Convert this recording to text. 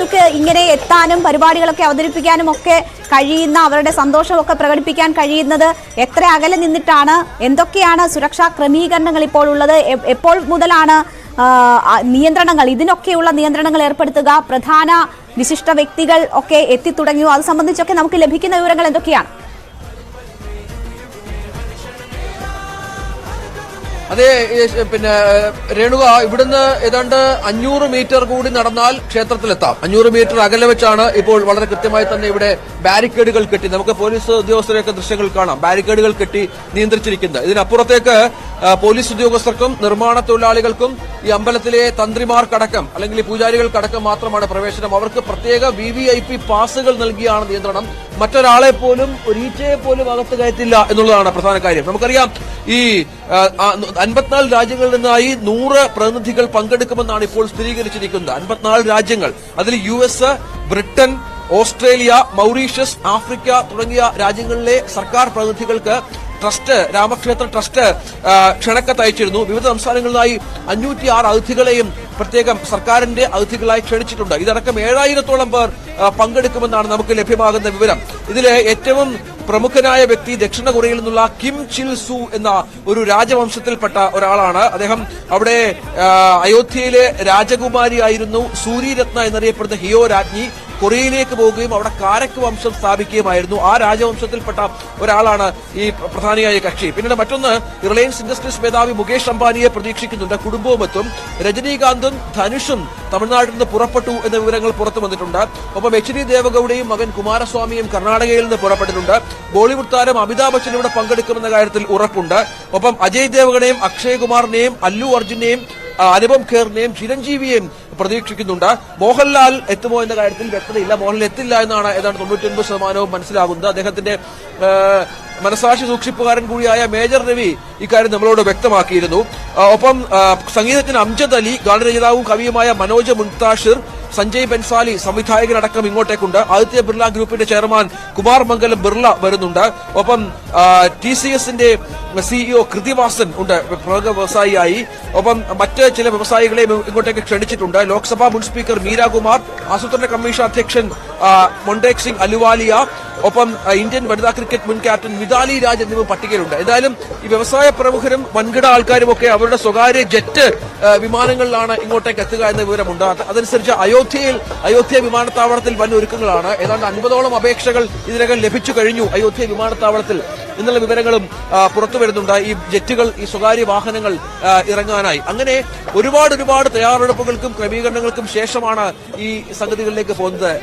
അവർക്ക് ഇങ്ങനെ എത്താനും പരിപാടികളൊക്കെ അവതരിപ്പിക്കാനും ഒക്കെ കഴിയുന്ന, അവരുടെ സന്തോഷമൊക്കെ പ്രകടിപ്പിക്കാൻ കഴിയുന്നത് എത്ര അകലെ നിന്നിട്ടാണ്? എന്തൊക്കെയാണ് സുരക്ഷാ ക്രമീകരണങ്ങൾ ഇപ്പോൾ ഉള്ളത്? എപ്പോൾ മുതലാണ് നിയന്ത്രണങ്ങൾ, ഇതിനൊക്കെയുള്ള നിയന്ത്രണങ്ങൾ ഏർപ്പെടുത്തുക? പ്രധാന വിശിഷ്ട വ്യക്തികൾ ഒക്കെ എത്തിത്തുടങ്ങിയോ? അത് സംബന്ധിച്ചൊക്കെ നമുക്ക് ലഭിക്കുന്ന വിവരങ്ങൾ എന്തൊക്കെയാണ്? അതെ, പിന്നെ രേണുക, ഇവിടുന്ന് ഏതാണ്ട് 500 മീറ്റർ കൂടി നടന്നാൽ ക്ഷേത്രത്തിലെത്താം. 500 മീറ്റർ അകലെ വെച്ചാണ് ഇപ്പോൾ വളരെ കൃത്യമായി തന്നെ ഇവിടെ ബാരിക്കേഡുകൾ കെട്ടി, നമുക്ക് പോലീസ് ഉദ്യോഗസ്ഥരെയൊക്കെ ദൃശ്യങ്ങൾ കാണാം, ബാരിക്കേഡുകൾ കെട്ടി നിയന്ത്രിച്ചിരിക്കുന്നത്. ഇതിനപ്പുറത്തേക്ക് പോലീസ് ഉദ്യോഗസ്ഥർക്കും നിർമ്മാണ തൊഴിലാളികൾക്കും ഈ അമ്പലത്തിലെ തന്ത്രിമാർക്കടക്കം അല്ലെങ്കിൽ പൂജാരികൾക്കടക്കം മാത്രമാണ് പ്രവേശനം. അവർക്ക് പ്രത്യേക VVIP പാസുകൾ നൽകിയാണ് നിയന്ത്രണം. മറ്റൊരാളെ പോലും, ഒരീച്ചയെ പോലും അകത്ത് കയറ്റില്ല എന്നുള്ളതാണ് പ്രധാന കാര്യം. നമുക്കറിയാം, ഈ 54 രാജ്യങ്ങളിൽ നിന്നായി 100 പ്രതിനിധികൾ പങ്കെടുക്കുമെന്നാണ് ഇപ്പോൾ സ്ഥിരീകരിച്ചിരിക്കുന്നത്. 54 രാജ്യങ്ങൾ, അതിൽ US, Britain, Australia, Mauritius, Africa തുടങ്ങിയ രാജ്യങ്ങളിലെ സർക്കാർ പ്രതിനിധികൾക്ക് ട്രസ്റ്റ്, രാമക്ഷേത്ര ട്രസ്റ്റ് ക്ഷണക്കത്ത് അയച്ചിരുന്നു. വിവിധ സംസ്ഥാനങ്ങളിലായി 506 അതിഥികളെയും പ്രത്യേകം സർക്കാരിന്റെ അതിഥികളായി ക്ഷണിച്ചിട്ടുണ്ട്. ഇതടക്കം 7000-ഓളം പേർ പങ്കെടുക്കുമെന്നാണ് നമുക്ക് ലഭ്യമാകുന്ന വിവരം. ഇതിലെ ഏറ്റവും പ്രമുഖനായ വ്യക്തി ദക്ഷിണ കൊറിയയിൽ നിന്നുള്ള കിം ചിൽ സു എന്ന ഒരു രാജവംശത്തിൽപ്പെട്ട ഒരാളാണ്. അദ്ദേഹം അവിടെ അയോധ്യയിലെ രാജകുമാരിയായിരുന്നു. സൂര്യരത്ന എന്നറിയപ്പെടുന്ന ഹിയോ രാജ്ഞി കൊറിയയിലേക്ക് പോവുകയും അവിടെ കാരക്ക് വംശം സ്ഥാപിക്കുകയുമായിരുന്നു. ആ രാജവംശത്തിൽപ്പെട്ട ഒരാളാണ് ഈ പ്രധാനിയായ കക്ഷി. പിന്നീട് മറ്റൊന്ന്, റിലയൻസ് ഇൻഡസ്ട്രീസ് മേധാവി മുകേഷ് അംബാനിയെ പ്രതീക്ഷിക്കുന്നുണ്ട്. കുടുംബവുമെത്തും. രജനീകാന്തും ധനുഷും തമിഴ്നാട്ടിൽ നിന്ന് പുറപ്പെട്ടു എന്ന വിവരങ്ങൾ പുറത്തു വന്നിട്ടുണ്ട്. ഒപ്പം HD ദേവഗൌഡയും മകൻ കുമാരസ്വാമിയും കർണാടകയിൽ നിന്ന് പുറപ്പെട്ടിട്ടുണ്ട്. ബോളിവുഡ് താരം അമിതാഭ് ബച്ചൻ ഇവിടെ പങ്കെടുക്കുമെന്ന കാര്യത്തിൽ ഉറപ്പുണ്ട്. ഒപ്പം അജയ് ദേവഗണയും അക്ഷയ് കുമാറിനെയും അല്ലു അർജുനെയും അനുപം ഖേറിനെയും ചിരഞ്ജീവിയെയും പ്രതീക്ഷിക്കുന്നുണ്ട്. മോഹൻലാൽ എത്തുമോ എന്ന കാര്യത്തിൽ വ്യക്തതയില്ല. മോഹൻലാൽ എത്തില്ല എന്നാണ് ഏതാണ്ട് 99% മനസ്സിലാകുന്നത്. അദ്ദേഹത്തിന്റെ മനസാക്ഷി സൂക്ഷിപ്പുകാരൻ കൂടിയായ മേജർ രവി ഇക്കാര്യം നമ്മളോട് വ്യക്തമാക്കിയിരുന്നു. ഒപ്പം സംഗീതജ്ഞൻ അംജദ് അലി, ഗാനരചയിതാവും കവിയുമായ മനോജ് മുൻതാഷിർ, സഞ്ജയ് ബൻസാലി സംവിധായകനടക്കം ഇങ്ങോട്ടേക്കുണ്ട്. ആദിത്യ ബിർള ഗ്രൂപ്പിന്റെ ചെയർമാൻ കുമാർ മംഗലം ബിർള വരുന്നുണ്ട്. ഒപ്പം TCSന്റെ CEO കൃതിവാസൻ ഉണ്ട്, പ്രമുഖ വ്യവസായിയായി. ഒപ്പം മറ്റ് ചില വ്യവസായികളെയും ഇങ്ങോട്ടേക്ക് ക്ഷണിച്ചിട്ടുണ്ട്. ലോക്സഭാ മുൻ സ്പീക്കർ മീരാകുമാർ, ആസൂത്രണ കമ്മീഷൻ അധ്യക്ഷൻ മൊണ്ടേക് സിംഗ് അലുവാലിയ, ഒപ്പം ഇന്ത്യൻ വനിതാ ക്രിക്കറ്റ് മുൻ ക്യാപ്റ്റൻ മിതാലി രാജ് എന്നിവ പട്ടികയിലുണ്ട്. എന്തായാലും ഈ വ്യവസായ പ്രമുഖരും വൻകിട ആൾക്കാരും ഒക്കെ അവരുടെ സ്വകാര്യ ജെറ്റ് വിമാനങ്ങളിലാണ് ഇങ്ങോട്ടേക്ക് എത്തുക എന്ന വിവരമുണ്ട്. അതനുസരിച്ച് അയോധ്യ വിമാനത്താവളത്തിൽ വൻ ഒരുക്കങ്ങളാണ്. ഏതാണ്ട് 50ഓളം അപേക്ഷകൾ ഇതിനകം ലഭിച്ചു കഴിഞ്ഞു അയോധ്യ വിമാനത്താവളത്തിൽ എന്നുള്ള വിവരങ്ങളും പുറത്തു വരുന്നുണ്ട്. ഈ ജെറ്റുകൾ, ഈ സ്വകാര്യ വാഹനങ്ങൾ ഇറങ്ങാനായി. അങ്ങനെ ഒരുപാട് തയ്യാറെടുപ്പുകൾക്കും ക്രമീകരണങ്ങൾക്കും ശേഷമാണ് ഈ സംഗതികളിലേക്ക് പോകുന്നത്.